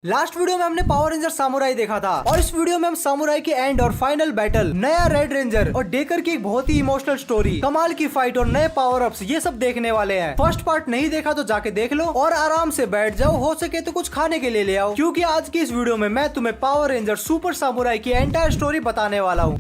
Last video में हमने power ranger samurai देखा था और इस वीडियो में हम सामुराई के एंड और फाइनल बैटल, नया रेड रेंजर और डेकर की एक बहुत ही इमोशनल स्टोरी, कमाल की फाइट और नए पावर अप्स ये सब देखने वाले हैं। फर्स्ट पार्ट नहीं देखा तो जाके देख लो और आराम से बैठ जाओ, हो सके तो कुछ खाने के लिए ले आओ, क्योंकि आज की इस वीडियो में मैं तुम्हें पावर रेंजर सुपर सामुराई की एंटायर स्टोरी बताने वाला हूँ।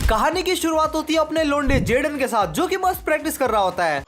कहानी की शुरुआत होती है अपने लोंडे जेडन के साथ, जो कि मस्त प्रैक्टिस कर रहा होता है।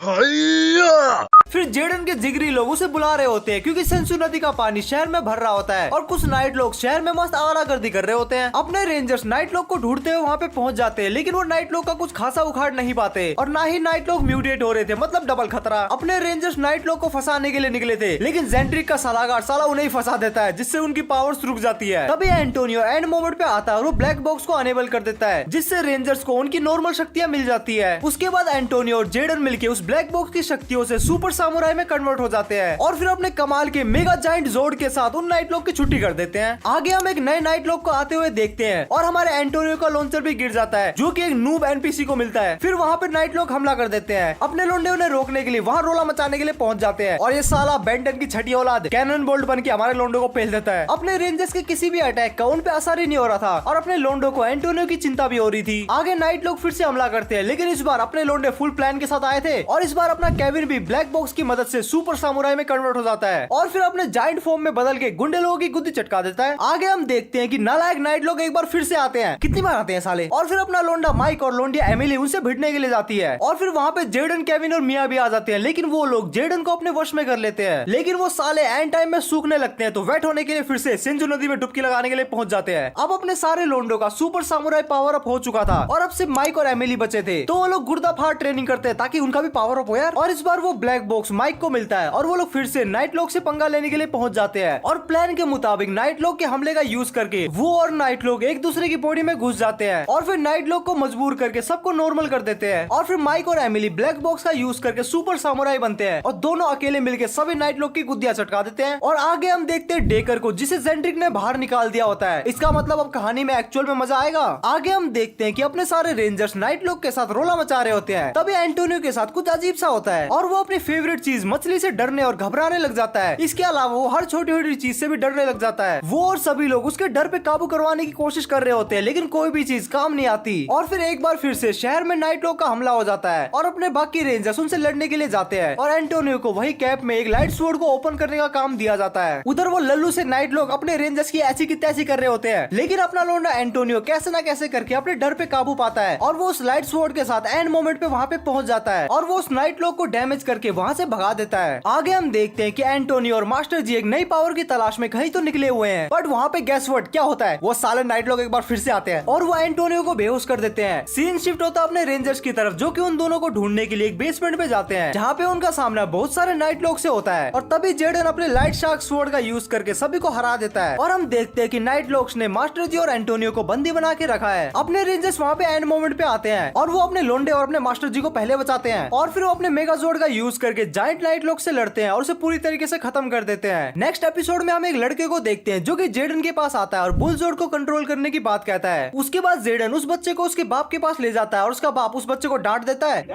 फिर जेडन के जिगरी लोग उसे बुला रहे होते हैं क्योंकि सेंसु नदी का पानी शहर में भर रहा होता है और कुछ नाइट लोग शहर में मस्त आवारागर्दी कर रहे होते हैं। अपने रेंजर्स नाइट लोग को ढूंढते हुए वहाँ पे पहुंच जाते हैं, लेकिन वो नाइट लोग का कुछ खासा उखाड़ नहीं पाते और ना ही नाइट लोग म्यूटेट हो रहे थे, मतलब डबल खतरा। अपने रेंजर्स नाइट लोग को फंसाने के लिए निकले थे, लेकिन जेंट्रिक का सलाहकार साला उन्हें फंसा देता है, जिससे उनकी पावर्स रुक जाती है। तभी एंटोनियो एंड मोमेंट पे आता है और वो ब्लैक बॉक्स को अनेबल कर देता है, जिससे रेंजर्स को उनकी नॉर्मल शक्तियाँ मिल जाती है। उसके बाद एंटोनियो और जेडन मिलके उस ब्लैक बॉक्स की शक्तियों से सुपर सामुराई में कन्वर्ट हो जाते हैं और फिर अपने कमाल के मेगा जाइंट जोड के साथ उन नाइट लोग की छुट्टी कर देते हैं। आगे हम एक नए नाइट लोग को आते हुए देखते हैं और हमारे एंटोनियो का लॉन्चर भी गिर जाता है, जो कि एक नूब एनपीसी को मिलता है। फिर वहाँ पे नाइट लोग हमला कर देते हैं। अपने लोंडे उन्हें रोकने के लिए वहाँ रोला मचाने के लिए पहुंच जाते हैं और ये साला बेंटन की छठी औलाद कैनन बोल्ट बन के हमारे लोंडो को पेल देता है। अपने रेंजर्स के किसी भी अटैक का उन पे असर ही नहीं हो रहा था और अपने लोंडो को एंटोनियो की चिंता भी हो रही थी। आगे नाइट लोग फिर से हमला करते हैं, लेकिन इस बार अपने लोंडे फुल प्लान के साथ आए थे और इस बार अपना केविन भी ब्लैक बॉक्स की मदद से सुपर सामुराई में कन्वर्ट हो जाता है और फिर अपने जाइंट फॉर्म में बदल के गुंडे लोगों की गुद्दी चटका देता है। आगे हम देखते हैं कि नालायक नाइट लोग एक बार फिर से आते हैं, कितनी बार आते हैं साले, और फिर अपना लोंडा माइक और लोंडिया एमिली उनसे भिड़ने के लिए जाती है और फिर वहाँ पे जेडन, केविन और मिया भी आ जाते हैं, लेकिन वो लोग जेडन को अपने वश में कर लेते हैं। लेकिन वो साले एंड टाइम में सूखने लगते हैं, तो वेट होने के लिए फिर से सेंजू नदी में डुबकी लगाने के लिए पहुंच जाते हैं। अब अपने सारे लोंडो का सुपर सामुराई पावर अप हो चुका था और अब सिर्फ माइक और एमिली बचे थे, तो वो लोग गुर्दा फाड़ ट्रेनिंग करते हैं ताकि उनका भी पावर अप हो यार। और इस बार वो ब्लैक बॉक्स माइक को मिलता है और वो लोग फिर से नाइट लोग से पंगा लेने के लिए पहुंच जाते हैं और प्लान के मुताबिक नाइट लोग के हमले का यूज करके वो और नाइट लोग एक दूसरे की बॉडी में घुस जाते हैं और फिर नाइट लोग को मजबूर करके सबको नॉर्मल कर देते हैं और फिर माइक और एमिली ब्लैक बॉक्स का यूज करके सुपर सामुराई बनते हैं और दोनों अकेले मिलकर सभी नाइट लोग की गुद्दियां चटका देते हैं। और आगे हम देखते हैं डेकर को, जिसे जेंट्रिक ने बाहर निकाल दिया होता है। इसका मतलब अब कहानी में एक्चुअल में मजा आएगा। आगे हम देखते हैं कि अपने सारे रेंजर्स नाइट लोग के साथ रोला मचा रहे होते हैं। तभी एंटोनियो के साथ कुछ अजीब सा होता है और वो अपनी फेवरेट चीज मछली से डरने और घबराने लग जाता है। इसके अलावा वो हर छोटी छोटी चीज से भी डरने लग जाता है। वो और सभी लोग उसके डर पे काबू करवाने की कोशिश कर रहे होते हैं, लेकिन कोई भी चीज काम नहीं आती। और फिर एक बार फिर से शहर में नाइट लोग का हमला हो जाता है और अपने बाकी रेंजर्स उनसे लड़ने के लिए जाते हैं और एंटोनियो को वही कैप में एक लाइट स्वॉर्ड को ओपन करने का काम दिया जाता है। उधर वो लल्लू से नाइट लोग अपने रेंजर्स की ऐसी की तैसी कर रहे होते हैं, लेकिन अपना लोंडा एंटोनियो कैसे ना कैसे करके अपने डर पे काबू पाता है और वो उस लाइट स्वॉर्ड के साथ एंड मोमेंट पे वहाँ पे पहुंच जाता है और वो उस नाइट लोग को डैमेज करके वहाँ से भगा देता है। आगे हम देखते हैं कि एंटोनियो और मास्टर जी एक नई पावर की तलाश में कहीं तो निकले हुए हैं, बट वहाँ पे गैस व्हाट क्या होता है, वो साले नाइट लोग एक बार फिर से आते हैं और वो एंटोनियो को बेहोश कर देते हैं। सीन शिफ्ट होता है अपने रेंजर्स की तरफ, जो कि उन दोनों को ढूंढने के लिए एक बेसमेंट पे जाते हैं, जहाँ पे उनका सामना बहुत सारे नाइट लोग से होता है और तभी जेडन अपने लाइट शार्क स्वॉर्ड का यूज करके सभी को हरा देता है और हम देखते हैं कि नाइट लोग ने मास्टर जी और एंटोनियो को बंदी बना के रखा है। अपने रेंजर्स वहाँ पे एंड मोमेंट पे आते हैं और वो अपने लोंडे और अपने मास्टर जी को पहले बचाते हैं और फिर वो अपने मेगाजोर्ड का यूज करके जाइंट नाइट लोग से लड़ते हैं और उसे पूरी तरीके से खत्म कर देते हैं। नेक्स्ट एपिसोड में हम एक लड़के को देखते हैं जो कि जेडन के पास आता है और बुलजोर्ड को कंट्रोल करने की बात कहता है। उसके बाद जेडन उस बच्चे को उसके बाप के पास ले जाता है और उसका बाप उस बच्चे को डांट देता है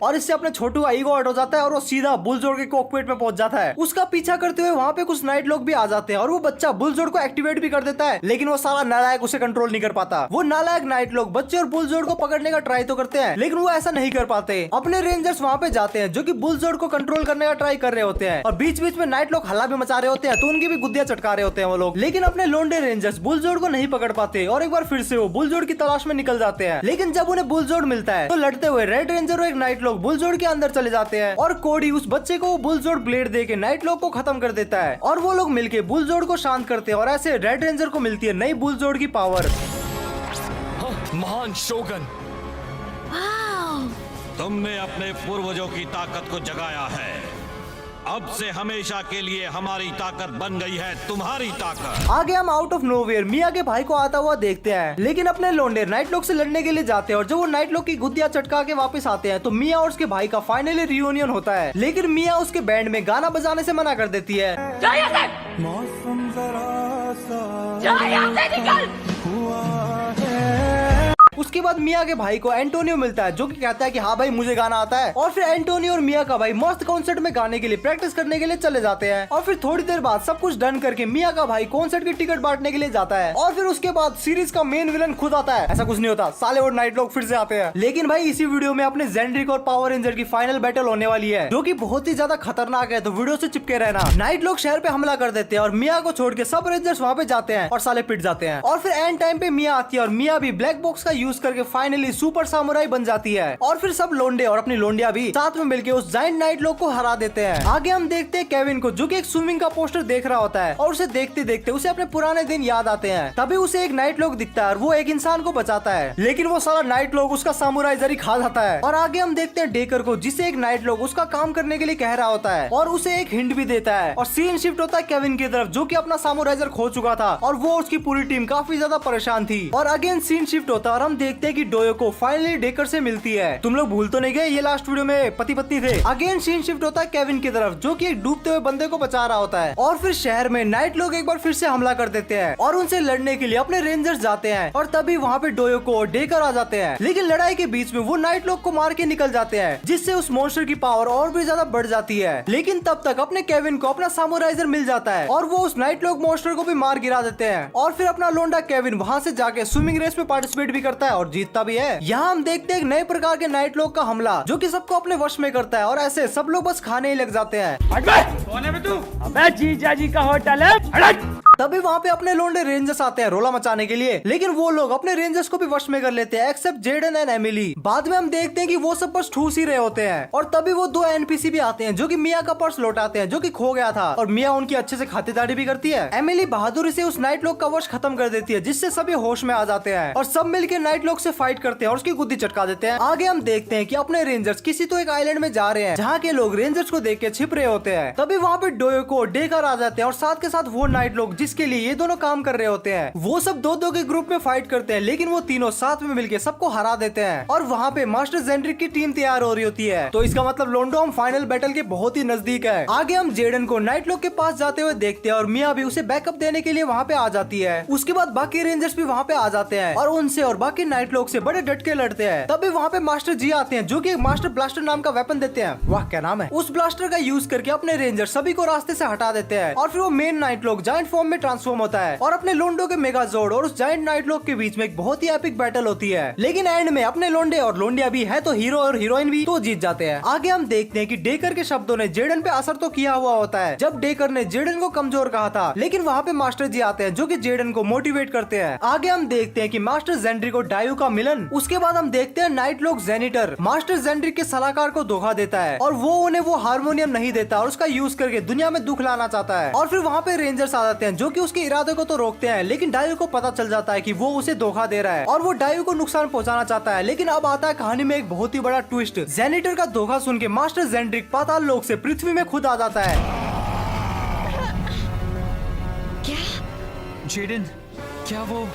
और इससे अपने छोटू का ईगो हर्ट हो जाता है और वो सीधा बुलजोर्ड के कॉकपिट में पहुंच जाता है। उसका पीछा करते हुए वहाँ पे कुछ नाइट लोग भी आ जाते हैं और वो बच्चा बुलजोर्ड को एक्टिवेट भी कर देता है, लेकिन वो साला नालायक उसे कंट्रोल नहीं कर पाता। वो नालायक नाइट लोग बच्चे और बुलजोर्ड को पकड़ने का ट्राई तो करते हैं, लेकिन वो ऐसा नहीं कर पाते। अपने रेंजर्स वहाँ पे जाते हैं जो कि बुलजोर्ड को कंट्रोल करने का ट्राई कर रहे होते हैं और बीच बीच में नाइट लोग हल्ला भी मचा रहे होते हैं, तो उनकी भी गुद्दियां चटका रहे होते हैं वो लोग, लेकिन अपने लोंडे रेंजर्स बुलजोर्ड को नहीं पकड़ पाते और एक बार फिर से वो बुलजोर्ड की तलाश में निकल जाते हैं। लेकिन जब उन्हें बुलजोर्ड मिलता है तो लड़ते हुए रेड रेंजर और एक नाइट लोग बुलजोर्ड के अंदर चले जाते हैं और कोडी उस बच्चे को बुलजोर्ड ब्लेड दे के नाइट लोग को खत्म कर देता है और वो लोग मिलके बुलजोर्ड को शांत करते हैं और ऐसे रेड रेंजर को मिलती है नई बुलजोर्ड की पावर। महान शोगन, तुमने अपने पूर्वजों की ताकत को जगाया है। अब से हमेशा के लिए हमारी ताकत बन गई है तुम्हारी ताकत। आगे हम आउट ऑफ नोवेयर मिया के भाई को आता हुआ देखते हैं, लेकिन अपने लोंडे नाइट लोग से लड़ने के लिए जाते हैं और जब वो नाइट लोग की गुद्दियां चटका के वापस आते हैं तो मिया और उसके भाई का फाइनली रियूनियन होता है, लेकिन मिया उसके बैंड में गाना बजाने से मना कर देती है। मौसम जरा सा निकल हुआ है उसके बाद मिया के भाई को एंटोनियो मिलता है जो कि कहता है कि हाँ भाई मुझे गाना आता है। और फिर एंटोनियो और मिया का भाई मस्त कॉन्सर्ट में गाने के लिए प्रैक्टिस करने के लिए चले जाते हैं। और फिर थोड़ी देर बाद सब कुछ डन करके मिया का भाई कॉन्सर्ट की टिकट बांटने के लिए जाता है। और फिर उसके बाद सीरीज का मेन विलन खुद आता है। ऐसा कुछ नहीं होता, साले और नाइट लोग फिर से आते हैं। लेकिन भाई इसी वीडियो में अपने जेंड्रिक और पावर रेंजर की फाइनल बैटल होने वाली है जो कि बहुत ही ज्यादा खतरनाक है, तो वीडियो से चिपके रहना। नाइट लोग शहर पे हमला कर देते हैं और मिया को छोड़ के सब रेंजर्स वहाँ पे जाते हैं और साले पिट जाते हैं। और फिर एंड टाइम पे मिया आती है और मिया भी ब्लैक बॉक्स का यूज करके फाइनली सुपर सामुराई बन जाती है। और फिर सब लोंडे और अपनी लोंडिया भी साथ में मिलकर उस जायंट नाइट लोग को हरा देते हैं। आगे हम देखते हैं केविन को जो कि एक स्विमिंग का पोस्टर देख रहा होता है और उसे देखते देखते उसे अपने पुराने दिन याद आते हैं। तभी उसे एक नाइट लोग दिखता है और वो एक इंसान को बचाता है, लेकिन वो सारा नाइट लोग उसका सामुराई जरी खा जाता है। और आगे हम देखते हैं डेकर को जिसे एक नाइट लोग उसका काम करने के लिए कह रहा होता है और उसे एक हिंट भी देता है। और सीन शिफ्ट होता है केविन की तरफ जो कि अपना सामुराइजर खो चुका था और वो उसकी पूरी टीम काफी ज्यादा परेशान थी। और अगेन सीन शिफ्ट होता है और हम देखते हैं कि डोयो को फाइनली डेकर से मिलती है। तुम लोग भूल तो नहीं गए ये लास्ट वीडियो में पति पत्नी थे। अगेन सीन शिफ्ट होता है केविन की तरफ जो कि एक डूबते हुए बंदे को बचा रहा होता है। और फिर शहर में नाइट लोग एक बार फिर से हमला कर देते हैं और उनसे लड़ने के लिए अपने रेंजर्स जाते हैं। और तभी वहाँ पे डोयो को डेकर आ जाते हैं, लेकिन लड़ाई के बीच में वो नाइट लोग को मार के निकल जाते हैं जिससे उस मॉन्स्टर की पावर और भी ज्यादा बढ़ जाती है। लेकिन तब तक अपने केविन को अपना सामुराइजर मिल जाता है और वो उस नाइट लोग मॉन्स्टर को भी मार गिरा देते हैं। और फिर अपना लोंडा केविन वहाँ से जाके स्विमिंग रेस में पार्टिसिपेट भी करता है और जीतता भी है। यहाँ हम देखते हैं एक नए प्रकार के नाइट लोग का हमला जो कि सबको अपने वश में करता है और ऐसे सब लोग बस खाने ही लग जाते हैं। कौन है बे तू? अबे जीजा जी का होटल है। तभी वहाँ पे अपने लोंडे रेंजर्स आते हैं रोला मचाने के लिए, लेकिन वो लोग अपने रेंजर्स को भी वश में कर लेते हैं एक्सेप्ट जेडन एंड एमिली। बाद में हम देखते हैं कि वो सब बस ठूस ही रहे होते हैं। और तभी वो दो एनपीसी भी आते हैं जो कि मिया का पर्स लौटाते हैं जो कि खो गया था और मिया उनकी अच्छे से खातिरदारी भी करती है। एमिली बहादुरी से उस नाइट लोग का वश खत्म कर देती है जिससे सभी होश में आ जाते हैं और सब मिलकर नाइट लोग से फाइट करते हैं और उसकी गुद्दी चटका देते हैं। आगे हम देखते हैं कि अपने रेंजर्स किसी तो एक आइलैंड में जा रहे हैं जहाँ के लोग रेंजर्स को देख के छिप रहे होते हैं। तभी वहाँ पे डोयो को डेकर आ जाते हैं और साथ के साथ वो नाइट लोग जिसके लिए ये दोनों काम कर रहे होते हैं। वो सब दो दो के ग्रुप में फाइट करते हैं, लेकिन वो तीनों साथ में मिलके सबको हरा देते हैं। और वहाँ पे मास्टर जेंड्रिक की टीम तैयार हो रही होती है, तो इसका मतलब लोंडो हम फाइनल बैटल के बहुत ही नजदीक है। आगे हम जेडन को नाइट लोग के पास जाते हुए देखते हैं और मिया भी उसे बैकअप देने के लिए वहाँ पे आ जाती है। उसके बाद बाकी रेंजर्स भी वहाँ पे आ जाते हैं और उनसे और बाकी नाइट लोग से बड़े डट के लड़ते हैं। तभी वहाँ पे मास्टर जी आते हैं जो कि एक मास्टर ब्लास्टर नाम का वेपन देते हैं। वाह क्या नाम है। उस ब्लास्टर का यूज करके अपने रेंजर सभी को रास्ते से हटा देते हैं और फिर वो मेन नाइट लोग जायंट फॉर्म में ट्रांसफॉर्म होता है और अपने लोंडो के मेगाजोर्ड और उस जायंट नाइट लोग के बीच में एक बहुत ही एपिक बैटल होती है। लेकिन एंड में अपने लोंडे और लोंडिया भी है तो हीरो और हीरोइन भी तो जीत जाते हैं। आगे हम देखते हैं कि डेकर के शब्दों ने जेडन पे असर तो किया हुआ होता है जब डेकर ने जेडन को कमजोर कहा था, लेकिन वहाँ पे मास्टर जी आते हैं जो कि जेडन को मोटिवेट करते हैं। आगे हम देखते हैं कि मास्टर जेंड्रिक और डायू का मिलन। उसके बाद हम देखते हैं नाइट लोग जेनिटर मास्टर जेंड्रिक के सलाहकार को धोखा देता है और वो उन्हें वो हारमोनियम नहीं देता और उसका यूज करके दुनिया में दुख लाना चाहता है। और फिर वहाँ पे रेंजर्स आ जाते हैं जो कि उसके इरादे को तो रोकते हैं, लेकिन डायू को पता चल जाता है कि वो उसे धोखा दे रहा है और वो डायू को नुकसान पहुंचाना चाहता है। लेकिन अब आता है कहानी में एक बहुत ही बड़ा ट्विस्ट। जेनिटर का धोखा सुन के मास्टर जेंड्रिक पाताल लोक से पृथ्वी में खुद आ जाता है। जेडन, क्या वो?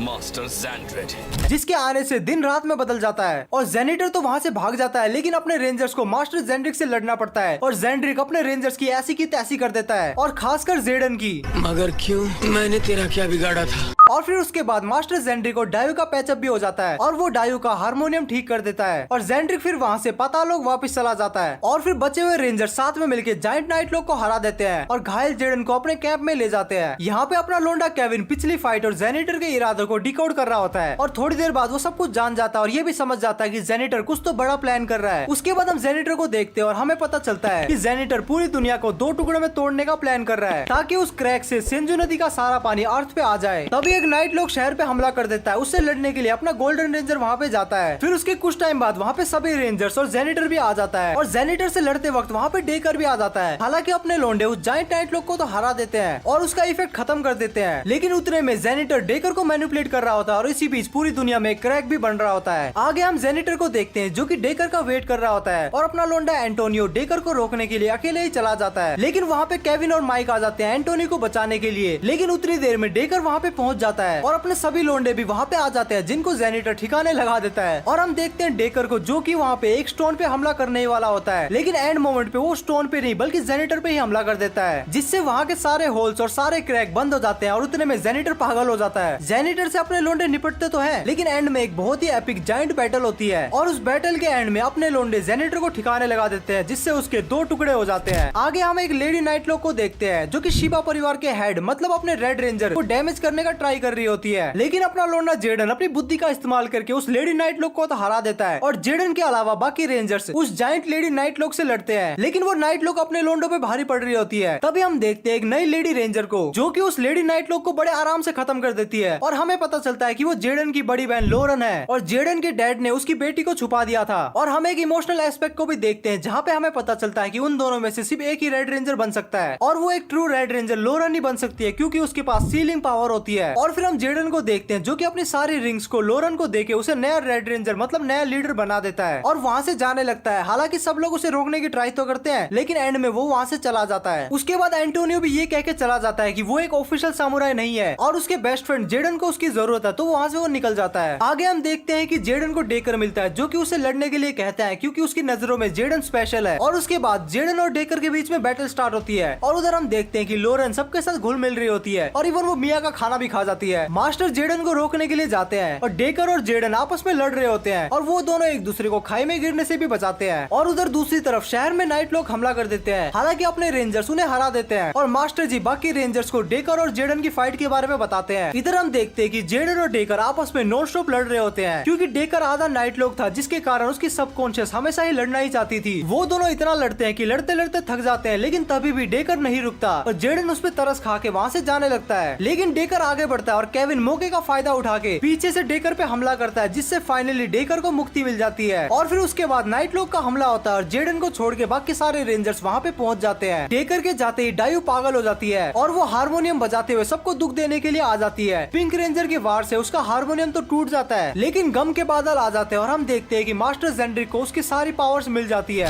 मास्टर जेंड्रिक जिसके आने से दिन रात में बदल जाता है और जेनिटर तो वहाँ से भाग जाता है, लेकिन अपने रेंजर्स को मास्टर जेंड्रिक से लड़ना पड़ता है और जेंड्रिक अपने रेंजर्स की ऐसी की तैसी कर देता है और खासकर जेडन की। मगर क्यों? मैंने तेरा क्या बिगाड़ा था? और फिर उसके बाद मास्टर जेंड्रिक और डायू का पैचअप भी हो जाता है और वो डायू का हारमोनियम ठीक कर देता है और जेंड्रिक फिर वहाँ से पातालोक वापस चला जाता है और फिर बचे हुए रेंजर साथ में मिलकर जायंट नाइट लोग को हरा देते हैं और घायल जेडन को अपने कैंप में ले जाते हैं। यहाँ पे अपना लोंडा केविन पिछली फाइट और जेनिटर के इरादों को डिकोड कर रहा होता है और थोड़ी देर बाद वो सब कुछ जान जाता है और ये भी समझ जाता है कि जेनिटर कुछ तो बड़ा प्लान कर रहा है। उसके बाद हम जेनिटर को देखते हैं और हमें पता चलता है कि जेनिटर पूरी दुनिया को दो टुकड़ों में तोड़ने का प्लान कर रहा है ताकि उस क्रैक से सेंजू नदी का सारा पानी अर्थ पे आ जाए। तभी एक नाइट लोग शहर पे हमला कर देता है। उससे लड़ने के लिए अपना गोल्डन रेंजर वहाँ पे जाता है। फिर उसके कुछ टाइम बाद वहाँ पे सभी रेंजर्स और जेनिटर भी आ जाता है और जेनिटर से लड़ते वक्त वहाँ पे डेकर भी आ जाता है। हालांकि अपने लोंडे उस जायंट नाइट लोग को तो हरा देते हैं और उसका इफेक्ट खत्म कर देते हैं, लेकिन उतने में जेनिटर डेकर को मैनिपुलेट कर रहा होता है और इसी बीच पूरी दुनिया में क्रैक भी बन रहा होता है। आगे हम जेनिटर को देखते हैं जो कि डेकर का वेट कर रहा होता है और अपना लोंडा एंटोनियो डेकर को रोकने के लिए अकेले ही चला जाता है, लेकिन वहाँ पे केविन और माइक आ जाते हैं एंटोनियो को बचाने के लिए। लेकिन उतनी देर में डेकर वहाँ पे पहुँच जाता है और अपने सभी लोंडे भी वहाँ पे आ जाते हैं जिनको जेनिटर ठिकाने लगा देता है। और हम देखते हैं डेकर को जो कि वहाँ पे एक स्टोन पे हमला करने वाला होता है, लेकिन एंड मोमेंट पे वो स्टोन पे नहीं बल्कि जेनिटर पे ही हमला कर देता है, जिससे वहाँ के सारे होल्स और सारे क्रैक बंद हो जाते हैं और उतने में जेनिटर पागल हो जाता है। जेनिटर से अपने लोंडे निपटते तो है, लेकिन एंड में एक बहुत ही एपिक जाइंट बैटल होती है और उस बैटल के एंड में अपने लोंडे जेनिटर को ठिकाने लगा देते हैं, जिससे उसके 2 टुकड़े हो जाते हैं। आगे हम एक लेडी नाइटलॉक को देखते हैं जो कि शिबा परिवार के हेड मतलब अपने रेड रेंजर को डैमेज करने का ट्राई कर रही होती है, लेकिन अपना लोंडा जेडन अपनी बुद्धि का इस्तेमाल करके उस लेडी नाइटलॉक को तो हरा देता है और जेडन के अलावा बाकी रेंजर्स उस जाइंट लेडी नाइटलॉक से लड़ते हैं, लेकिन वो नाइटलॉक अपने लोंडो पे भारी पड़ रही होती है। तभी हम देखते हैं एक नई लेडी रेंजर को जो कि उस लेडी नाइटलॉक को बड़े आराम से खत्म कर देती है और हमें पता चलता है कि वो जेडन की बड़ी बहन लोरन है और जेडन के डैड ने उसकी बेटी को छुपा दिया था। और हम एक इमोशनल एस्पेक्ट को भी देखते हैं जहाँ पे हमें पता चलता है कि उन दोनों में से सिर्फ एक ही रेड रेंजर बन सकता है और वो एक ट्रू रेड रेंजर लोरन ही बन सकती है क्योंकि उसके पास सीलिंग पावर होती है। और फिर हम जेडन को देखते हैं जो कि अपनी सारी रिंग्स को लोरन को देके उसे नया रेड रेंजर मतलब नया लीडर बना देता है और वहाँ से जाने लगता है। हालांकि सब लोग उसे रोकने की ट्राई तो करते हैं, लेकिन एंड में वो वहाँ से चला जाता है। उसके बाद एंटोनियो भी ये कह के चला जाता है कि वो एक ऑफिशियल सामुराई नहीं है और उसके बेस्ट फ्रेंड जेडन को उसकी जरूरत है, तो वहाँ से वो निकल जाता है। आगे हम देखते हैं कि जेडन को डेकर मिलता है जो कि उसे लड़ने के लिए कहता है क्योंकि उसकी नजरों में जेडन स्पेशल है। और उसके बाद जेडन और डेकर के बीच में बैटल स्टार्ट होती है और उधर हम देखते हैं कि लोरन सबके साथ घुल मिल रही होती है और इवन वो मिया का खाना भी खा जाती है। मास्टर जेडन को रोकने के लिए जाते हैं और डेकर और जेडन आपस में लड़ रहे होते हैं और वो दोनों एक दूसरे को खाई में गिरने से भी बचाते हैं। और उधर दूसरी तरफ शहर में नाइटलॉक हमला कर देते हैं, हालांकि अपने रेंजर्स उन्हें हरा देते हैं और मास्टर जी बाकी रेंजर्स को डेकर और जेडन की फाइट के बारे में बताते हैं। इधर हम देखते हैं कि जेडन और डेकर आपस में नॉन स्टॉप लड़ रहे होते हैं क्योंकि डेकर आधा नाइटलॉक था जिसके कारण उसकी सबकॉन्शियस हमेशा ही लड़ना ही चाहती थी। वो दोनों इतना लड़ते हैं कि लड़ते लड़ते थक जाते हैं, लेकिन तभी भी डेकर नहीं रुकता और जेडन उस पर तरस खा के वहाँ से जाने लगता है, लेकिन डेकर आगे बढ़ता है और केविन मौके का फायदा उठा के पीछे से डेकर पे हमला करता है, जिससे फाइनली डेकर को मुक्ति मिल जाती है। और फिर उसके बाद नाइटलॉक का हमला होता है और जेडन को छोड़ के बाकी सारे रेंजर्स वहाँ पे पहुँच जाते हैं। डेकर के जाते ही डायू पागल हो जाती है और वो हारमोनियम बजाते हुए सबको दुख देने के लिए आ जाती है। पिंक रेंजर के वार से उसका हारमोनियम तो टूट जाता है, लेकिन गम के बादल आ जाते हैं और हम देखते हैं कि मास्टर जेंड्रिक को उसकी सारी पावर्स मिल जाती है।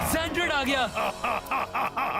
जेंड्रिक आ गया।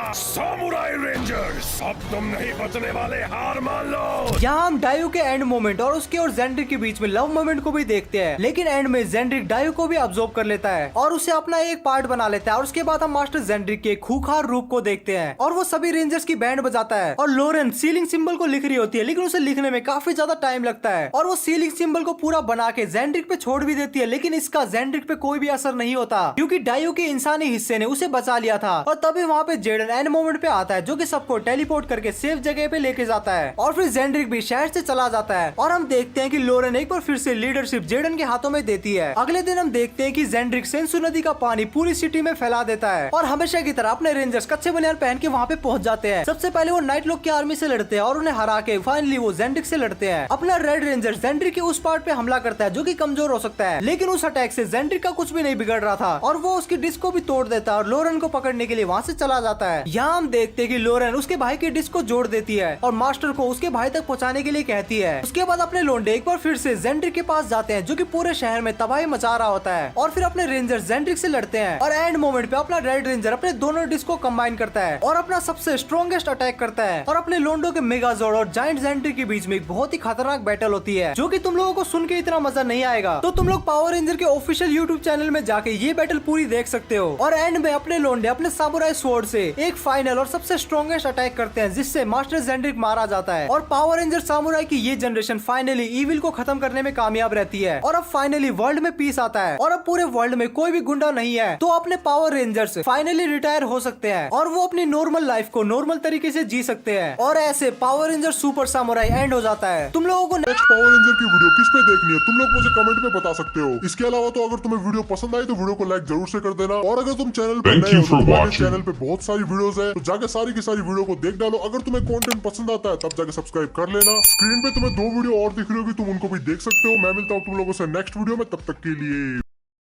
सामुराई रेंजर्स, अब तुम नहीं बचने वाले, हार मान लो। यहाँ हम डायू के एंड मोमेंट और उसके और जेंड्रिक के बीच में लव मोमेंट को भी देखते हैं, लेकिन एंड में जेंड्रिक डायू को भी अब्सॉर्ब कर लेता है और उसे अपना एक पार्ट बना लेता है। और उसके बाद हम मास्टर जेंड्रिक के खूंखार रूप को देखते हैं और वो सभी रेंजर्स की बैंड बजाता है और लोरेन सीलिंग सिंबल को लिख रही होती है, लेकिन उसे लिखने में काफी ज्यादा टाइम लगता है और वो सीलिंग सिंबल को पूरा बना के जेंड्रिक पे छोड़ भी देती है, लेकिन इसका जेंड्रिक पे कोई भी असर नहीं होता क्योंकि डायू के इंसानी हिस्से ने उसे बचा लिया था। और तभी वहाँ पे जेडन एंड मोमेंट पे आता है जो कि सबको टेलीपोर्ट करके सेफ जगह पे लेके जाता है और फिर जेंड्रिक भी शहर से चला जाता है और हम देखते हैं कि लोरेन एक बार फिर से लीडरशिप जेडन के हाथों में देती है। अगले दिन हम देखते हैं कि जेंड्रिक सेंसु नदी का पानी पूरी सिटी में फैला देता है और हमेशा की तरह अपने रेंजर्स कच्चे बनियान पहन के वहाँ पे पहुंच जाते हैं। सबसे पहले वो नाइटलॉक की आर्मी से लड़ते हैं और उन्हें हरा के फाइनली वो जेंड्रिक से लड़ते हैं। अपना रेड रेंजर जेंड्रिक के उस पार्ट पे हमला करता है जो कि कमजोर हो सकता है, लेकिन उस अटैक से जेंड्रिक का कुछ भी नहीं बिगड़ रहा था और वो उसकी डिस्क को भी तोड़ देता है और लोरेन को पकड़ने के लिए वहाँ से चला जाता है। यहाँ हम देखते हैं कि लोरेन उसके भाई की डिस्क को जोड़ देती है और मास्टर को उसके भाई तक पहुँचाने के लिए कहती है। उसके बाद अपने लोंडे एक बार फिर से जेंड्रिक के पास जाते हैं जो कि पूरे शहर में तबाही मचा रहा होता है और फिर अपने रेंजर जेंड्रिक से लड़ते हैं और एंड मोमेंट पे अपना रेड रेंजर अपने दोनों डिस्क को कंबाइन करता है और अपना सबसे स्ट्रॉन्गेस्ट अटैक करता है और अपने लोंडो के मेगाजोर्ड और जायंट जेंड्रिक के बीच में एक बहुत ही खतरनाक बैटल होती है जो कि तुम लोगों को सुन के इतना मजा नहीं आएगा, तो तुम लोग पावर रेंजर के ऑफिशियल यूट्यूब चैनल में जाके ये बैटल पूरी देख सकते हो। और एंड में अपने लोंडे अपने सामुराई स्वॉर्ड से एक फाइनल और सबसे स्ट्रॉन्गेस्ट अटैक करते हैं जिससे मास्टर जेंड्रिक मारा जाता है और पावर रेंजर सामुराई की ये जनरेशन फाइनली इविल को खत्म करने में कामयाब रहती है और अब फाइनली वर्ल्ड में पीस आता है और अब पूरे वर्ल्ड में कोई भी गुंडा नहीं है, तो अपने पावर रेंजर्स फाइनली रिटायर हो सकते हैं और वो अपनी नॉर्मल लाइफ को नॉर्मल तरीके से जी सकते हैं और ऐसे power ranger super samurai and हो जाता है। तुम लोगों को नेक्स्ट पावर रेंजर की वीडियो किस पे देखनी है तुम लोग मुझे कमेंट में बता सकते हो। इसके अलावा तो अगर तुम्हें वीडियो पसंद आई तो वीडियो को लाइक जरूर से कर देना और अगर तुम चैनल पे नए हो तो हमारे चैनल पे बहुत सारी वीडियोस है, तो जाके सारी की सारी वीडियो को देख डालो। अगर तुम्हें कंटेंट पसंद आता है तब जाके सब्सक्राइब कर लेना। स्क्रीन पे तुम्हें 2 वीडियो और दिख रही होगी, तुम उनको भी देख सकते हो। मैं मिलता हूँ तुम लोगों से नेक्स्ट वीडियो में, तब तक के लिए